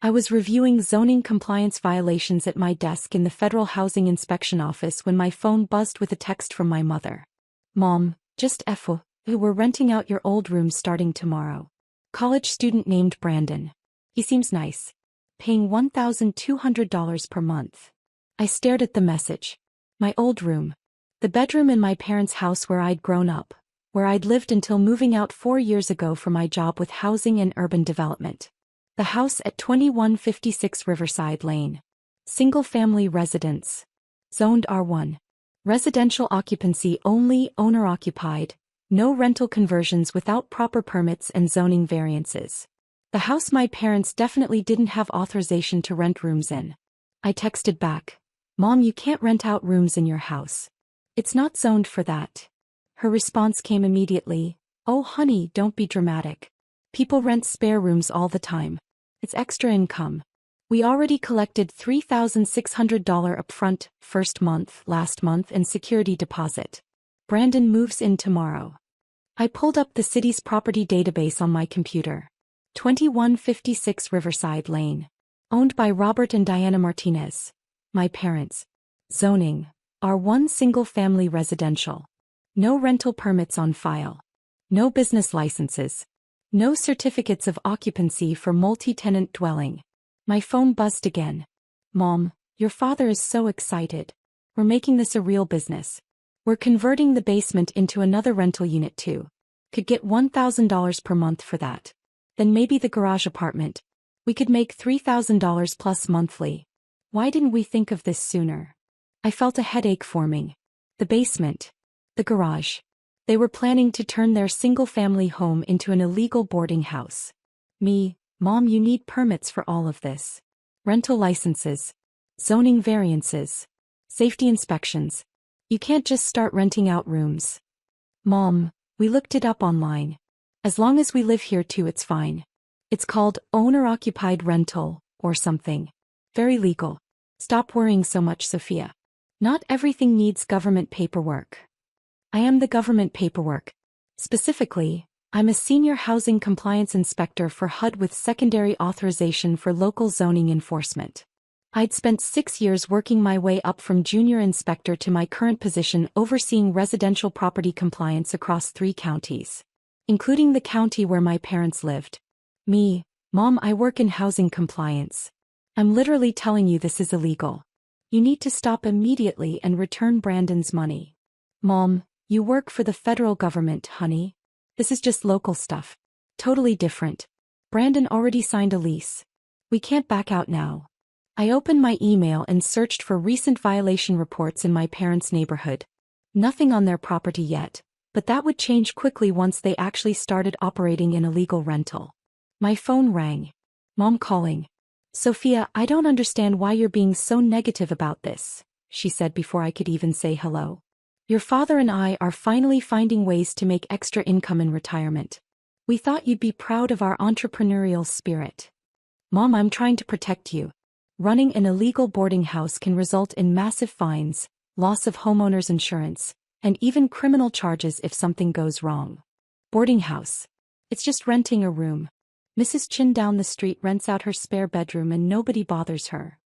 I was reviewing zoning compliance violations at my desk in the Federal Housing Inspection Office when my phone buzzed with a text from my mother. Mom, just FYI, we're renting out your old room starting tomorrow. College student named Brandon. He seems nice. Paying $1,200 per month. I stared at the message. My old room. The bedroom in my parents' house where I'd grown up, where I'd lived until moving out 4 years ago for my job with housing and urban development. The house at 2156 Riverside Lane. Single-family residence. Zoned R1. Residential occupancy only, owner-occupied. No rental conversions without proper permits and zoning variances. The house my parents definitely didn't have authorization to rent rooms in. I texted back, "Mom, you can't rent out rooms in your house. It's not zoned for that." Her response came immediately, "Oh honey, don't be dramatic. People rent spare rooms all the time. It's extra income. We already collected $3,600 upfront, first month, last month and security deposit. Brandon moves in tomorrow." I pulled up the city's property database on my computer. 2156 Riverside Lane. Owned by Robert and Diana Martinez. My parents. Zoning. R1 single-family residential. No rental permits on file. No business licenses. No certificates of occupancy for multi-tenant dwelling. My phone buzzed again. "Mom, your father is so excited. We're making this a real business. We're converting the basement into another rental unit too. Could get $1,000 per month for that. Then maybe the garage apartment. We could make $3,000 plus monthly. Why didn't we think of this sooner?" I felt a headache forming. The basement. The garage. They were planning to turn their single-family home into an illegal boarding house. Me, "Mom, you need permits for all of this. Rental licenses. Zoning variances. Safety inspections. You can't just start renting out rooms." "Mom, we looked it up online. As long as we live here too, it's fine. It's called owner-occupied rental, or something. Very legal. Stop worrying so much, Sophia. Not everything needs government paperwork." I am the government paperwork. Specifically, I'm a senior housing compliance inspector for HUD with secondary authorization for local zoning enforcement. I'd spent 6 years working my way up from junior inspector to my current position overseeing residential property compliance across 3 counties, including the county where my parents lived. Me, "Mom, I work in housing compliance. I'm literally telling you this is illegal. You need to stop immediately and return Brandon's money." "Mom, you work for the federal government, honey. This is just local stuff. Totally different. Brandon already signed a lease. We can't back out now." I opened my email and searched for recent violation reports in my parents' neighborhood. Nothing on their property yet, but that would change quickly once they actually started operating an illegal rental. My phone rang. Mom calling. "Sophia, I don't understand why you're being so negative about this," she said before I could even say hello. "Your father and I are finally finding ways to make extra income in retirement. We thought you'd be proud of our entrepreneurial spirit." "Mom, I'm trying to protect you. Running an illegal boarding house can result in massive fines, loss of homeowners' insurance, and even criminal charges if something goes wrong. Boarding house. It's just renting a room. Mrs. Chin down the street rents out her spare bedroom and nobody bothers her.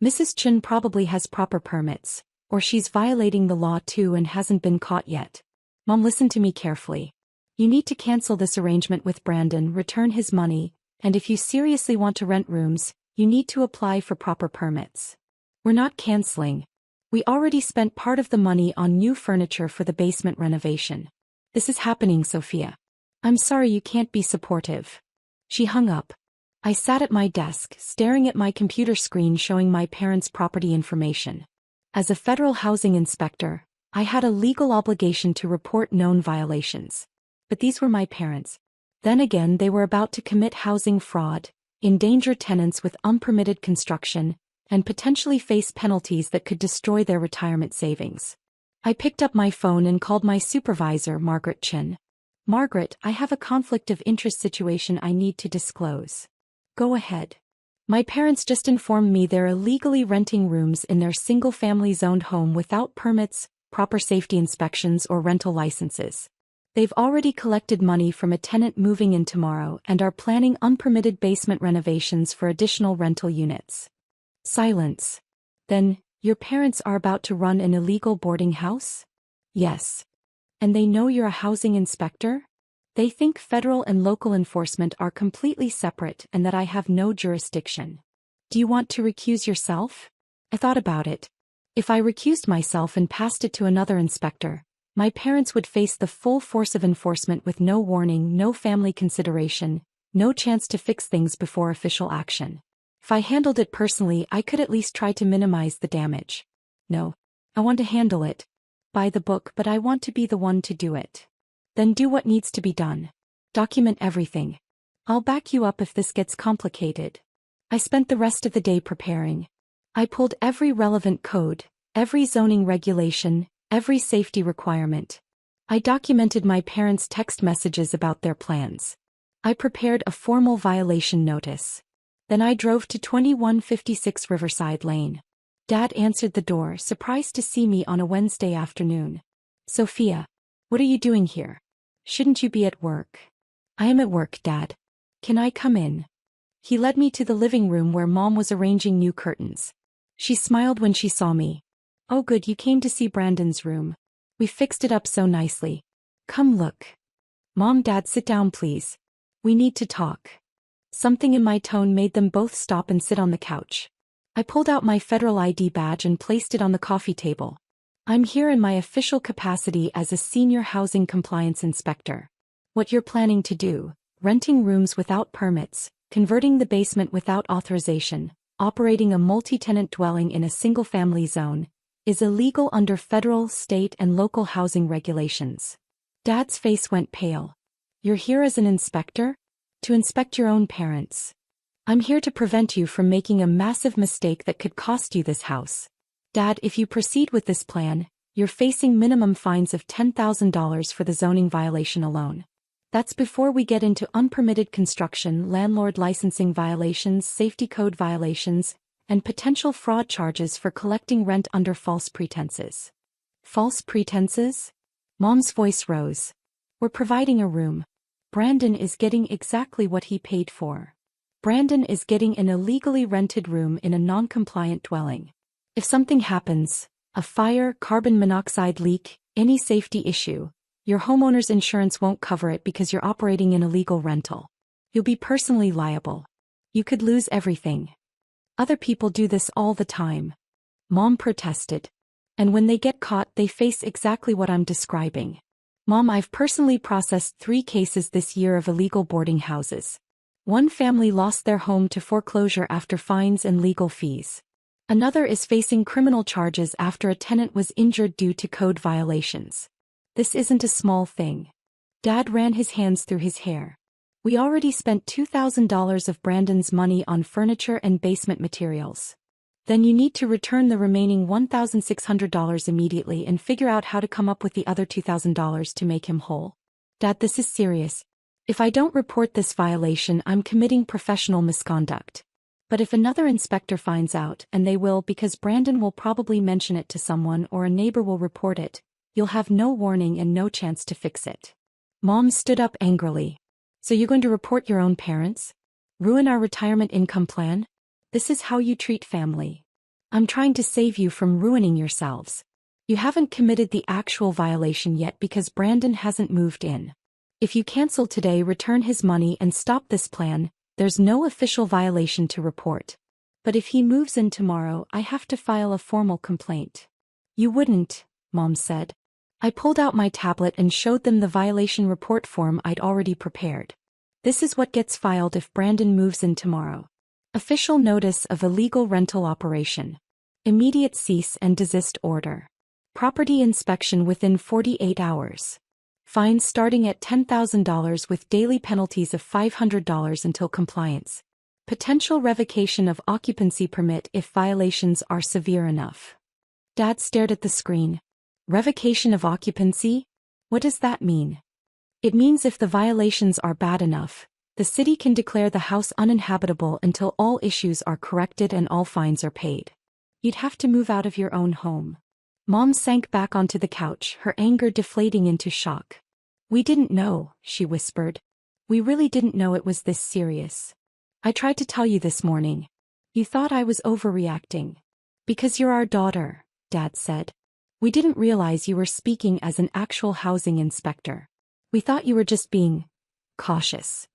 Mrs. Chin probably has proper permits, or she's violating the law too and hasn't been caught yet. Mom, listen to me carefully. You need to cancel this arrangement with Brandon, return his money, and if you seriously want to rent rooms, you need to apply for proper permits. We're not canceling. We already spent part of the money on new furniture for the basement renovation. This is happening, Sophia. I'm sorry you can't be supportive." She hung up. I sat at my desk, staring at my computer screen showing my parents' property information. As a federal housing inspector, I had a legal obligation to report known violations. But these were my parents. Then again, they were about to commit housing fraud, endanger tenants with unpermitted construction, and potentially face penalties that could destroy their retirement savings. I picked up my phone and called my supervisor, Margaret Chin. "Margaret, I have a conflict of interest situation I need to disclose." "Go ahead." "My parents just informed me they're illegally renting rooms in their single-family zoned home without permits, proper safety inspections or rental licenses. They've already collected money from a tenant moving in tomorrow and are planning unpermitted basement renovations for additional rental units. Silence. Then, your parents are about to run an illegal boarding house? Yes. And they know you're a housing inspector? They think federal and local enforcement are completely separate and that I have no jurisdiction. Do you want to recuse yourself? I thought about it. If I recused myself and passed it to another inspector, my parents would face the full force of enforcement with no warning, no family consideration, no chance to fix things before official action. If I handled it personally, I could at least try to minimize the damage. No. I want to handle it. By the book, but I want to be the one to do it. Then do what needs to be done. Document everything. I'll back you up if this gets complicated. I spent the rest of the day preparing. I pulled every relevant code, every zoning regulation, every safety requirement. I documented my parents' text messages about their plans. I prepared a formal violation notice. Then I drove to 2156 Riverside Lane. Dad answered the door, surprised to see me on a Wednesday afternoon. Sophia, what are you doing here? Shouldn't you be at work? I am at work, Dad. Can I come in? He led me to the living room where Mom was arranging new curtains. She smiled when she saw me. Oh good, you came to see Brandon's room. We fixed it up so nicely. Come look. Mom, Dad, sit down please. We need to talk. Something in my tone made them both stop and sit on the couch. I pulled out my federal ID badge and placed it on the coffee table. I'm here in my official capacity as a senior housing compliance inspector. What you're planning to do, renting rooms without permits, converting the basement without authorization, operating a multi-tenant dwelling in a single-family zone, is illegal under federal, state, and local housing regulations. Dad's face went pale. You're here as an inspector? To inspect your own parents. I'm here to prevent you from making a massive mistake that could cost you this house. Dad, if you proceed with this plan, you're facing minimum fines of $10,000 for the zoning violation alone. That's before we get into unpermitted construction, landlord licensing violations, safety code violations, and potential fraud charges for collecting rent under false pretenses. False pretenses? Mom's voice rose. We're providing a room. Brandon is getting exactly what he paid for. Brandon is getting an illegally rented room in a non-compliant dwelling. If something happens, a fire, carbon monoxide leak, any safety issue, your homeowner's insurance won't cover it because you're operating an illegal rental. You'll be personally liable. You could lose everything. Other people do this all the time. Mom protested. And when they get caught, they face exactly what I'm describing. Mom, I've personally processed 3 cases this year of illegal boarding houses. One family lost their home to foreclosure after fines and legal fees. Another is facing criminal charges after a tenant was injured due to code violations. This isn't a small thing. Dad ran his hands through his hair. We already spent $2,000 of Brandon's money on furniture and basement materials. Then you need to return the remaining $1,600 immediately and figure out how to come up with the other $2,000 to make him whole. Dad, this is serious. If I don't report this violation, I'm committing professional misconduct. But if another inspector finds out, and they will because Brandon will probably mention it to someone or a neighbor will report it, you'll have no warning and no chance to fix it. Mom stood up angrily. So you're going to report your own parents? Ruin our retirement income plan? This is how you treat family. I'm trying to save you from ruining yourselves. You haven't committed the actual violation yet because Brandon hasn't moved in. If you cancel today, return his money and stop this plan, there's no official violation to report. But if he moves in tomorrow, I have to file a formal complaint. You wouldn't, Mom said. I pulled out my tablet and showed them the violation report form I'd already prepared. This is what gets filed if Brandon moves in tomorrow. Official notice of illegal rental operation. Immediate cease and desist order. Property inspection within 48 hours. Fines starting at $10,000 with daily penalties of $500 until compliance. Potential revocation of occupancy permit if violations are severe enough. Dad stared at the screen. Revocation of occupancy? What does that mean? It means if the violations are bad enough, the city can declare the house uninhabitable until all issues are corrected and all fines are paid. You'd have to move out of your own home. Mom sank back onto the couch, her anger deflating into shock. We didn't know, she whispered. We really didn't know it was this serious. I tried to tell you this morning. You thought I was overreacting. Because you're our daughter, Dad said. We didn't realize you were speaking as an actual housing inspector. We thought you were just being cautious.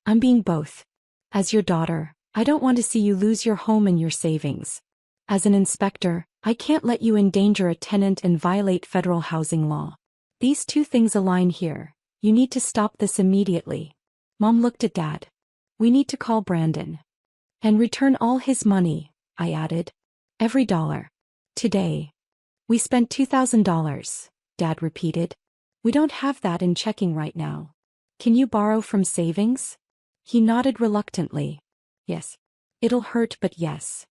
I'm being both. As your daughter, I don't want to see you lose your home and your savings. As an inspector, I can't let you endanger a tenant and violate federal housing law. These two things align here. You need to stop this immediately. Mom looked at Dad. We need to call Brandon. And return all his money, I added. Every dollar. Today. We spent $2,000, Dad repeated. We don't have that in checking right now. Can you borrow from savings? He nodded reluctantly. Yes. It'll hurt, but yes.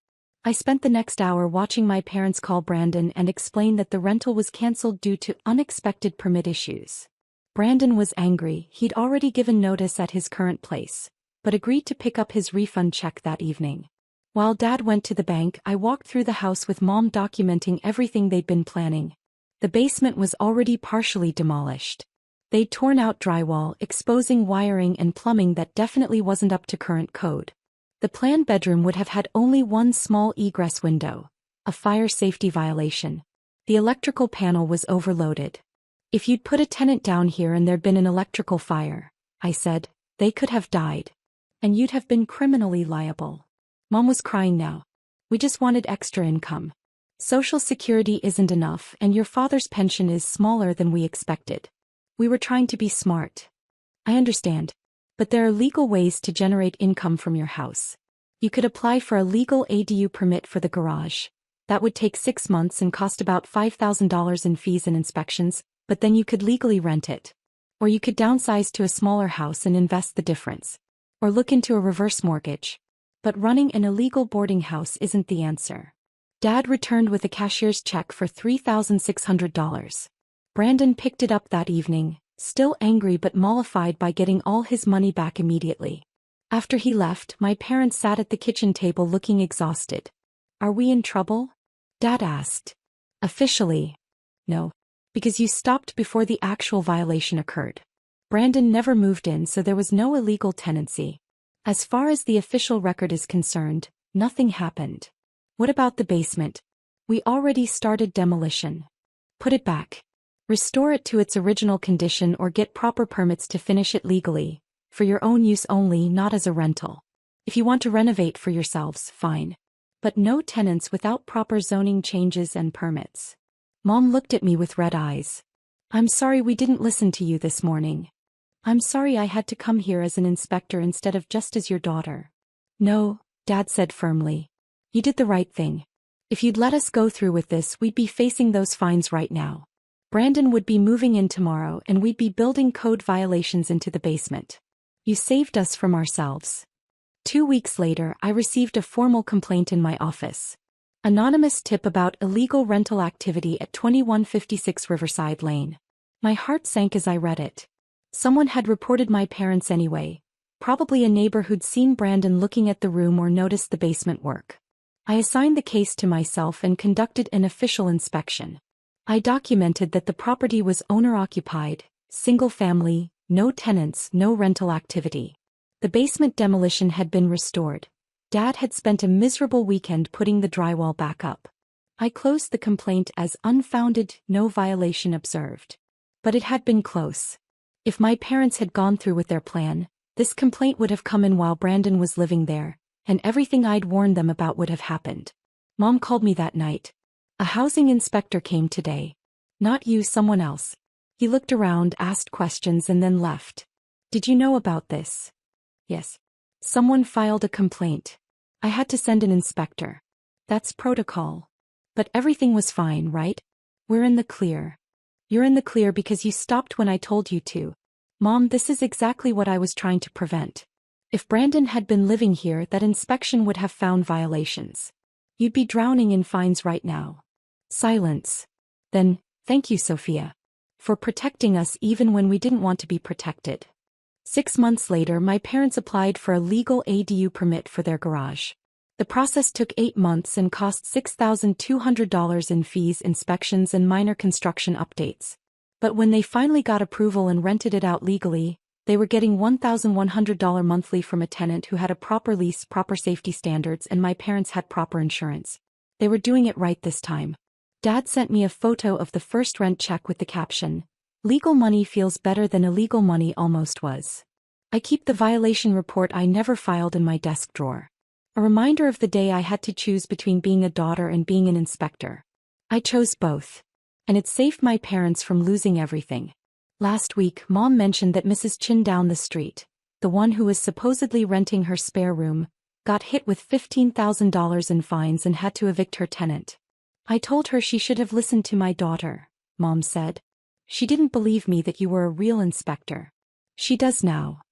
I spent the next hour watching my parents call Brandon and explain that the rental was canceled due to unexpected permit issues. Brandon was angry. He'd already given notice at his current place, but agreed to pick up his refund check that evening. While Dad went to the bank, I walked through the house with Mom documenting everything they'd been planning. The basement was already partially demolished. They'd torn out drywall, exposing wiring and plumbing that definitely wasn't up to current code. The planned bedroom would have had only one small egress window, a fire safety violation. The electrical panel was overloaded. If you'd put a tenant down here and there'd been an electrical fire, I said, they could have died. And you'd have been criminally liable. Mom was crying now. We just wanted extra income. Social Security isn't enough and your father's pension is smaller than we expected. We were trying to be smart. I understand. But there are legal ways to generate income from your house. You could apply for a legal ADU permit for the garage. That would take 6 months and cost about $5,000 in fees and inspections, but then you could legally rent it. Or you could downsize to a smaller house and invest the difference. Or look into a reverse mortgage. But running an illegal boarding house isn't the answer. Dad returned with a cashier's check for $3,600. Brandon picked it up that evening, still angry but mollified by getting all his money back immediately. After he left, my parents sat at the kitchen table looking exhausted. Are we in trouble? Dad asked. Officially. No. Because you stopped before the actual violation occurred. Brandon never moved in, so there was no illegal tenancy. As far as the official record is concerned, nothing happened. What about the basement? We already started demolition. Put it back. Restore it to its original condition or get proper permits to finish it legally, for your own use only, not as a rental. If you want to renovate for yourselves, fine. But no tenants without proper zoning changes and permits. Mom looked at me with red eyes. I'm sorry we didn't listen to you this morning. I'm sorry I had to come here as an inspector instead of just as your daughter. No, Dad said firmly. You did the right thing. If you'd let us go through with this, we'd be facing those fines right now. Brandon would be moving in tomorrow and we'd be building code violations into the basement. You saved us from ourselves. 2 weeks later, I received a formal complaint in my office. Anonymous tip about illegal rental activity at 2156 Riverside Lane. My heart sank as I read it. Someone had reported my parents anyway, probably a neighbor who'd seen Brandon looking at the room or noticed the basement work. I assigned the case to myself and conducted an official inspection. I documented that the property was owner-occupied, single-family, no tenants, no rental activity. The basement demolition had been restored. Dad had spent a miserable weekend putting the drywall back up. I closed the complaint as unfounded, no violation observed. But it had been close. If my parents had gone through with their plan, this complaint would have come in while Brandon was living there, and everything I'd warned them about would have happened. Mom called me that night. A housing inspector came today. Not you, someone else. He looked around, asked questions, and then left. Did you know about this? Yes. Someone filed a complaint. I had to send an inspector. That's protocol. But everything was fine, right? We're in the clear. You're in the clear because you stopped when I told you to. Mom, this is exactly what I was trying to prevent. If Brandon had been living here, that inspection would have found violations. You'd be drowning in fines right now. Silence. Then, thank you, Sophia. For protecting us even when we didn't want to be protected. 6 months later, my parents applied for a legal ADU permit for their garage. The process took 8 months and cost $6,200 in fees, inspections, and minor construction updates. But when they finally got approval and rented it out legally, they were getting $1,100 monthly from a tenant who had a proper lease, proper safety standards, and my parents had proper insurance. They were doing it right this time. Dad sent me a photo of the first rent check with the caption, "Legal money feels better than illegal money almost was." I keep the violation report I never filed in my desk drawer. A reminder of the day I had to choose between being a daughter and being an inspector. I chose both. And it saved my parents from losing everything. Last week, Mom mentioned that Mrs. Chin down the street, the one who was supposedly renting her spare room, got hit with $15,000 in fines and had to evict her tenant. I told her she should have listened to my daughter, Mom said. She didn't believe me that you were a real inspector. She does now.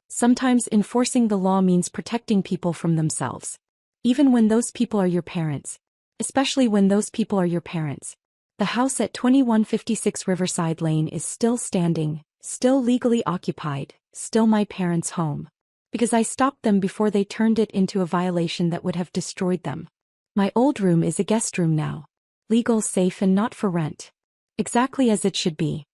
Sometimes enforcing the law means protecting people from themselves. Even when those people are your parents. Especially when those people are your parents. The house at 2156 Riverside Lane is still standing, still legally occupied, still my parents' home. Because I stopped them before they turned it into a violation that would have destroyed them. My old room is a guest room now. Legal, safe, and not for rent. Exactly as it should be.